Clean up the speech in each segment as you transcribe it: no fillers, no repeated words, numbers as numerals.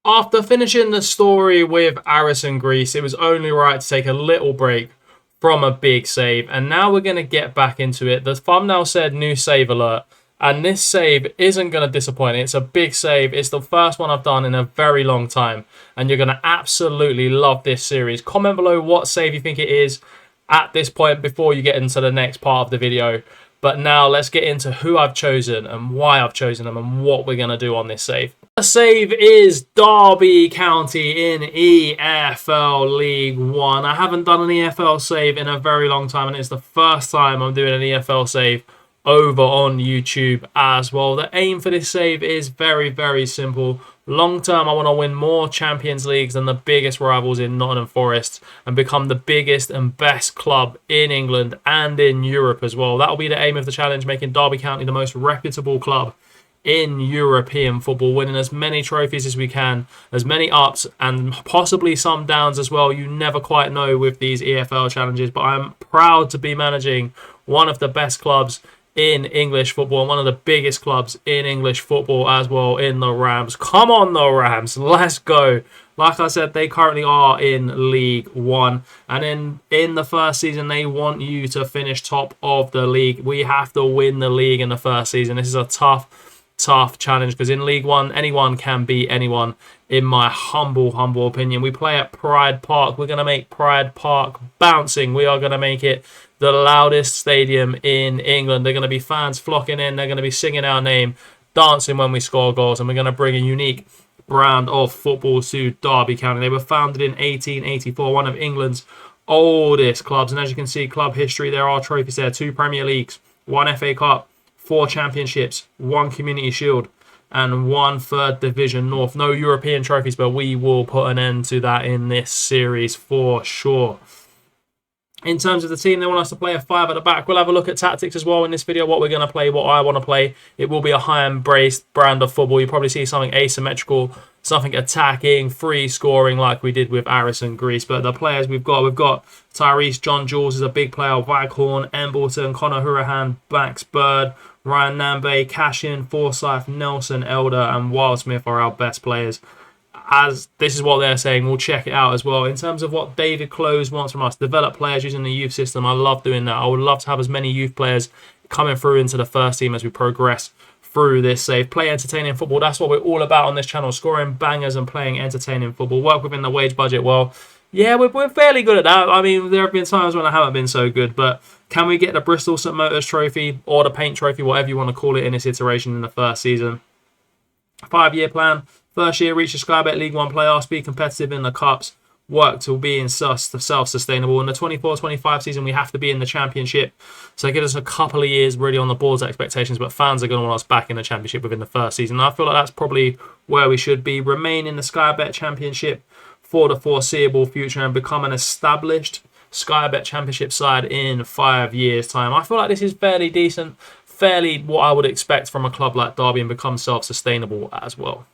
After finishing the story with Aris and Greece, it was only right to take a little break from a big save. And now we're going to get back into it. The thumbnail said new save alert. And this save isn't going to disappoint. It's a big save. It's the first one I've done in a very long time. And you're going to absolutely love this series. Comment below what save you think it is at this point before you get into the next part of the video. But now let's get into who I've chosen and why I've chosen them and what we're going to do on this save. The save is Derby County in EFL League One. I haven't done an EFL save in a very long time, and it's the first time I'm doing an EFL save over on YouTube as well. The aim for this save is very, very simple. Long term, I want to win more Champions Leagues than the biggest rivals in Nottingham Forest and become the biggest and best club in England and in Europe as well. That'll be the aim of the challenge, making Derby County the most reputable club in European football, winning as many trophies as we can, as many ups and possibly some downs as well. You never quite know with these EFL challenges, but I'm proud to be managing one of the best clubs in English football and one of the biggest clubs in English football as well, in the Rams. Come on, the Rams, let's go. Like I said, they currently are in League One, and in the first season they want you to finish top of the league. We have to win the league in the first season. This is a tough challenge because in League One anyone can beat anyone, in my humble opinion. We play at Pride Park. We're going to make Pride Park bouncing. We are going to make it the loudest stadium in England. They're going to be fans flocking in. They're going to be singing our name, dancing when we score goals, and we're going to bring a unique brand of football to Derby County. They were founded in 1884, one of England's oldest clubs, and as you can see, club history, there are trophies there: 2 Premier Leagues, 1 FA Cup, 4 championships, 1 Community Shield, and 1 Third Division North. No European trophies, but we will put an end to that in this series for sure. In terms of the team, they want us to play a 5 at the back. We'll have a look at tactics as well in this video, what we're going to play, what I want to play. It will be a high-embraced brand of football. You probably see something asymmetrical, something attacking, free scoring like we did with Aris and Greece. But the players we've got Tyrese John Jules is a big player, Waghorn, Embleton, Conor Hurahan, Max Bird, Ryan Nambe, Cashin, Forsyth, Nelson, Elder, and Wildsmith are our best players. As this is what they're saying, we'll check it out as well. In terms of what David Close wants from us, develop players using the youth system. I love doing that. I would love to have as many youth players coming through into the first team as we progress through this save. Play entertaining football. That's what we're all about on this channel, scoring bangers and playing entertaining football. Work within the wage budget. Well, yeah, we're fairly good at that. I mean, there have been times when I haven't been so good, but can we get the Bristol St Motors trophy or the paint trophy, whatever you want to call it, in this iteration in the first season? 5-year plan. First year, reach the Sky Bet League One playoffs, be competitive in the cups, work to be in self-sustainable. In the 24-25 season, we have to be in the championship. So give us a couple of years really on the board's expectations, but fans are going to want us back in the championship within the first season. And I feel like that's probably where we should be. Remain in the Sky Bet Championship for the foreseeable future and become an established Sky Bet Championship side in 5 years' time. I feel like this is fairly decent, fairly what I would expect from a club like Derby, and become self-sustainable as well.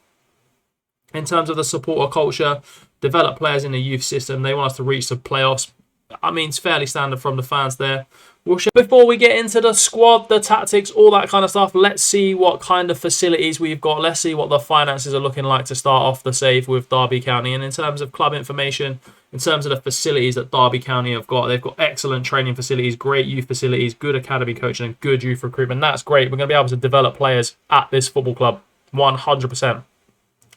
In terms of the supporter culture, develop players in the youth system. They want us to reach the playoffs. I mean, it's fairly standard from the fans there. Before we get into the squad, the tactics, all that kind of stuff, let's see what kind of facilities we've got. Let's see what the finances are looking like to start off the save with Derby County. And in terms of club information, in terms of the facilities that Derby County have got, they've got excellent training facilities, great youth facilities, good academy coaching, and good youth recruitment. That's great. We're going to be able to develop players at this football club 100%.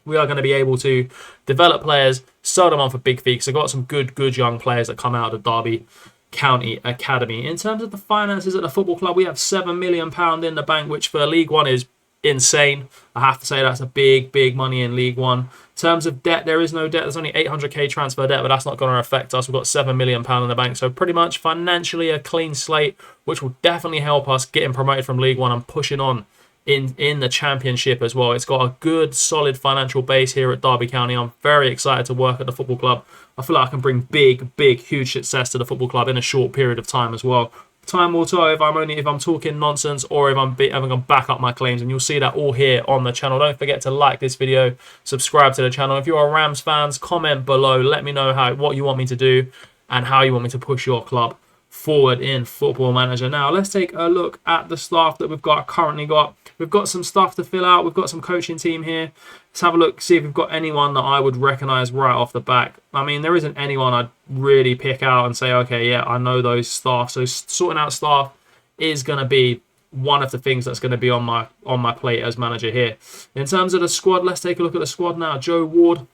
We are going to be able to develop players, sell them on for big fees. So I've got some good young players that come out of the Derby County Academy. In terms of the finances at the football club, we have £7 million in the bank, which for League One is insane. I have to say that's a big money in League One. In terms of debt, there is no debt. There's only 800k transfer debt, but that's not going to affect us. We've got £7 million in the bank. So pretty much financially a clean slate, which will definitely help us getting promoted from League One and pushing on in the championship as well. It's got a good solid financial base here at Derby County. I'm very excited to work at the football club. I feel like I can bring big huge success to the football club in a short period of time as well. Time will tell if I'm talking nonsense or if I'm going to back up my claims, and you'll see that all here on the channel. Don't forget to like this video, subscribe to the channel. If you're a Rams fans, comment below, let me know what you want me to do and how you want me to push your club forward in Football Manager. Now, let's take a look at the staff that we've currently got. We've got some stuff to fill out. We've got some coaching team here. Let's have a look, see if we've got anyone that I would recognise right off the back. I mean, there isn't anyone I'd really pick out and say, okay, yeah, I know those staff. So sorting out staff is going to be one of the things that's going to be on my plate as manager here. In terms of the squad, let's take a look at the squad now. Joe Ward,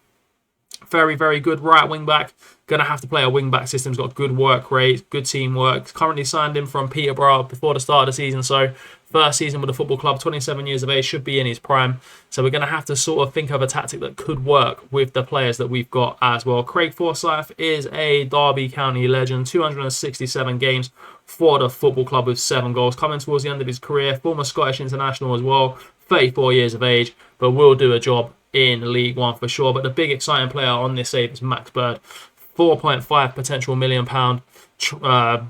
very, very good right wing back. Going to have to play a wing back system. He's got good work rate, good teamwork. Currently signed him from Peterborough before the start of the season. So first season with the football club, 27 years of age, should be in his prime. So we're going to have to sort of think of a tactic that could work with the players that we've got as well. Craig Forsyth is a Derby County legend, 267 games for the football club with 7 goals. Coming towards the end of his career, former Scottish international as well, 34 years of age, but will do a job in League One for sure. But the big exciting player on this save is Max Bird. 4.5 potential £1 million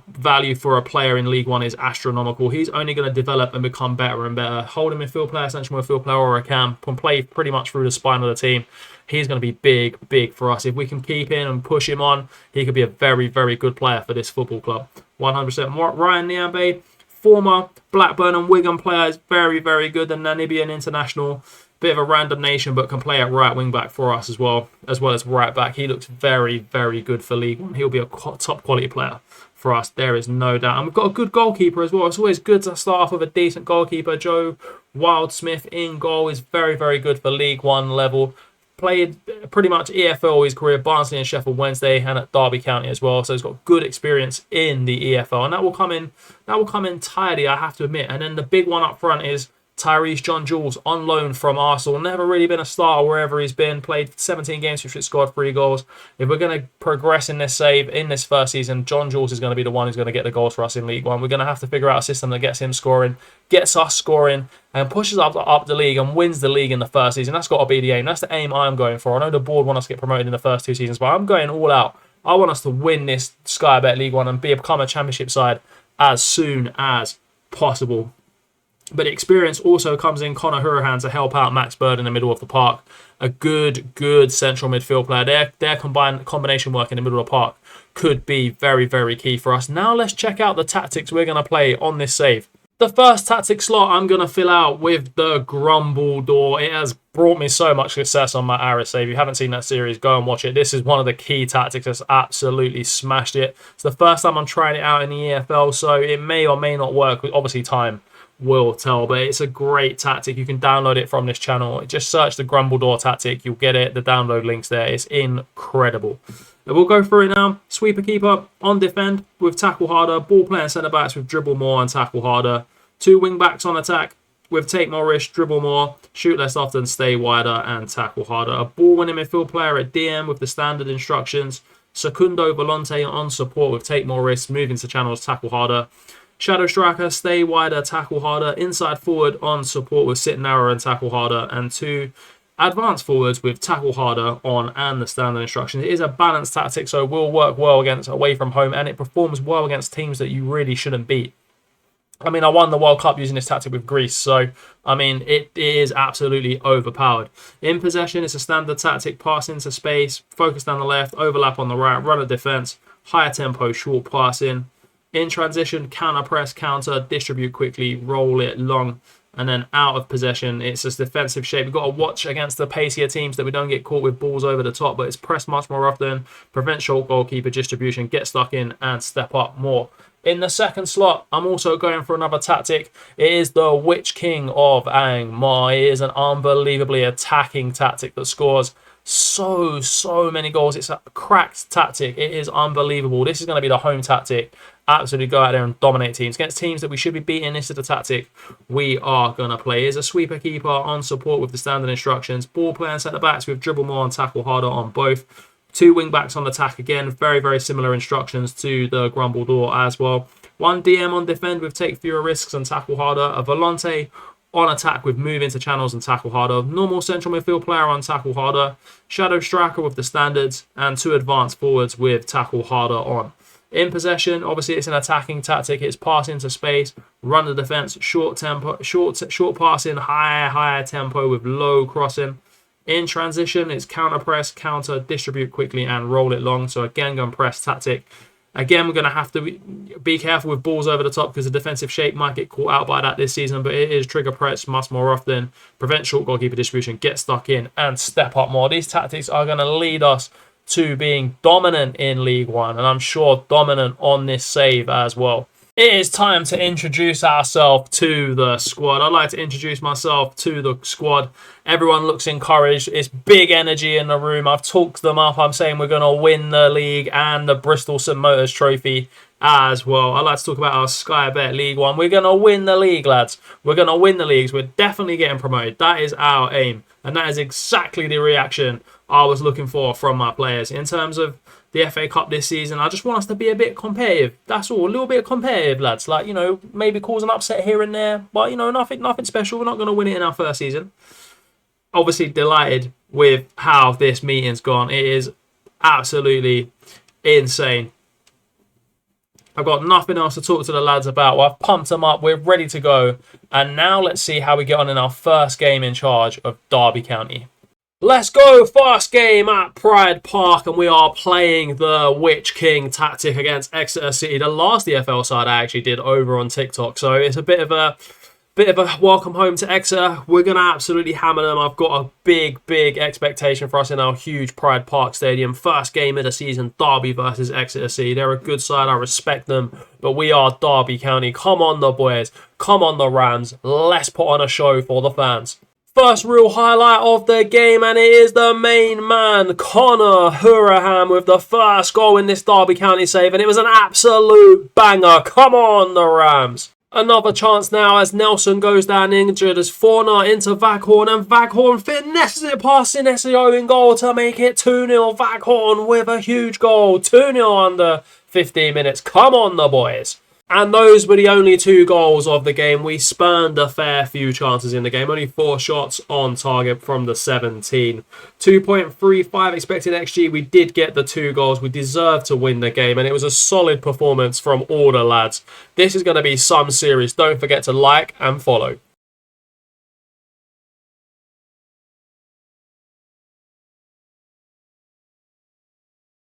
value for a player in League One is astronomical. He's only going to develop and become better and better. Holding midfield player, central midfield player, or a cam, can play pretty much through the spine of the team. He's going to be big, big for us. If we can keep him and push him on, he could be a very, very good player for this football club. 100%. Ryan Niambe, former Blackburn and Wigan player, is very, very good. The Namibian international. Bit of a random nation, but can play at right wing back for us as well as right back. He looks very, very good for League One. He'll be a top quality player for us. There is no doubt. And we've got a good goalkeeper as well. It's always good to start off with a decent goalkeeper. Joe Wildsmith in goal is very, very good for League One level. Played pretty much EFL his career, Barnsley and Sheffield Wednesday, and at Derby County as well. So he's got good experience in the EFL, and that will come in. That will come in tidy, I have to admit. And then the big one up front is Tyrese John Jules, on loan from Arsenal. Never really been a starter wherever he's been. Played 17 games, which scored 3 goals. If we're going to progress in this save in this first season, John Jules is going to be the one who's going to get the goals for us in League One. We're going to have to figure out a system that gets him scoring, gets us scoring, and pushes up the league and wins the league in the first season. That's got to be the aim. That's the aim I'm going for. I know the board want us to get promoted in the first 2 seasons, but I'm going all out. I want us to win this Sky Bet League One and become a championship side as soon as possible. But experience also comes in Conor Hurahan to help out Max Bird in the middle of the park. A good central midfield player. Their combination work in the middle of the park could be very, very key for us. Now let's check out the tactics we're going to play on this save. The first tactic slot I'm going to fill out with the Grumble Door. It has brought me so much success on my Aris save. If you haven't seen that series, go and watch it. This is one of the key tactics that's absolutely smashed it. It's the first time I'm trying it out in the EFL, so it may or may not work. Obviously, time will tell, but it's a great tactic. You can download it from this channel. Just search the Grumble Door tactic. You'll get it. The download link's there. It's incredible. We'll go through it now. Sweeper keeper on defend with tackle harder. Ball playing centre backs with dribble more and tackle harder. 2 wing backs on attack with take more risk, dribble more, shoot less often, stay wider, and tackle harder. A ball winning midfield player at DM with the standard instructions. Secundo Volante on support with take more risks, move into channels, tackle harder. Shadow striker, stay wider, tackle harder. Inside forward on support with sit narrower and tackle harder. And 2 advanced forwards with tackle harder on and the standard instructions. It is a balanced tactic, so it will work well against away from home, and it performs well against teams that you really shouldn't beat. I mean, I won the World Cup using this tactic with Greece, so, I mean, it is absolutely overpowered. In possession, it's a standard tactic, pass into space, focus down the left, overlap on the right, run at defence, higher tempo, short passing. In transition, counter press, counter, distribute quickly, roll it long, and then out of possession, it's this defensive shape. We've got to watch against the pacier teams that we don't get caught with balls over the top, but it's press much more often, prevent short goalkeeper distribution, get stuck in, and step up more. In the second slot, I'm also going for another tactic. It is the Witch King of Angmar. It is an unbelievably attacking tactic that scores so many goals. It's a cracked tactic. It is unbelievable. This is going to be the home tactic. Absolutely go out there and dominate teams. Against teams that we should be beating, this is the tactic we are going to play. It's a sweeper keeper on support with the standard instructions. Ball playing centre backs with dribble more and tackle harder on both. 2 wing backs on attack again. Very similar instructions to the Grumble Door as well. 1 DM on defend with take fewer risks and tackle harder. A Volante on attack with move into channels and tackle harder. Normal central midfield player on tackle harder. Shadow striker with the standards. And 2 advanced forwards with tackle harder on. In possession, obviously it's an attacking tactic. It's pass into space, run the defense, short tempo, short passing, higher tempo with low crossing. In transition, it's counter press, counter, distribute quickly, and roll it long. So again, gun press tactic. Again, we're going to have to be careful with balls over the top because the defensive shape might get caught out by that this season, but it is trigger press much more often, prevent short goalkeeper distribution, get stuck in, and step up more. These tactics are going to lead us to being dominant in League One, and I'm sure dominant on this save as well. It is time to introduce ourselves to the squad. I'd like to introduce myself to the squad. Everyone looks encouraged. It's big energy in the room. I've talked them up. I'm saying we're going to win the league and the Bristol St Motors Trophy as well. I'd like to talk about our Sky Bet League One. We're going to win the league, lads. We're going to win the leagues. We're definitely getting promoted. That is our aim. And that is exactly the reaction I was looking for from my players. In terms of the FA Cup this season, I just want us to be a bit competitive. That's all. A little bit competitive, lads. Like, maybe cause an upset here and there. But, nothing special. We're not going to win it in our first season. Obviously delighted with how this meeting's gone. It is absolutely insane. I've got nothing else to talk to the lads about. I've pumped them up. We're ready to go. And now let's see how we get on in our first game in charge of Derby County. Let's go. First game at Pride Park, and we are playing the Witch King tactic against Exeter City. The last EFL side I actually did over on TikTok, so it's a bit of a welcome home to Exeter. We're going to absolutely hammer them. I've got a big expectation for us in our huge Pride Park Stadium. First game of the season, Derby versus Exeter City. They're a good side. I respect them, but we are Derby County. Come on, the boys. Come on, the Rams. Let's put on a show for the fans. First real highlight of the game, and it is the main man, Connor Hurahan, with the first goal in this Derby County save, and it was an absolute banger. Come on, the Rams. Another chance now as Nelson goes down injured as Forner into Vaghorn, and Vaghorn finesses it past Sinesio in goal to make it 2-0. Vaghorn with a huge goal, 2-0 under 15 minutes. Come on, the boys. And those were the only 2 goals of the game. We spurned a fair few chances in the game. Only 4 shots on target from the 17. 2.35 expected XG. We did get the 2 goals. We deserved to win the game. And it was a solid performance from all the lads. This is going to be some series. Don't forget to like and follow.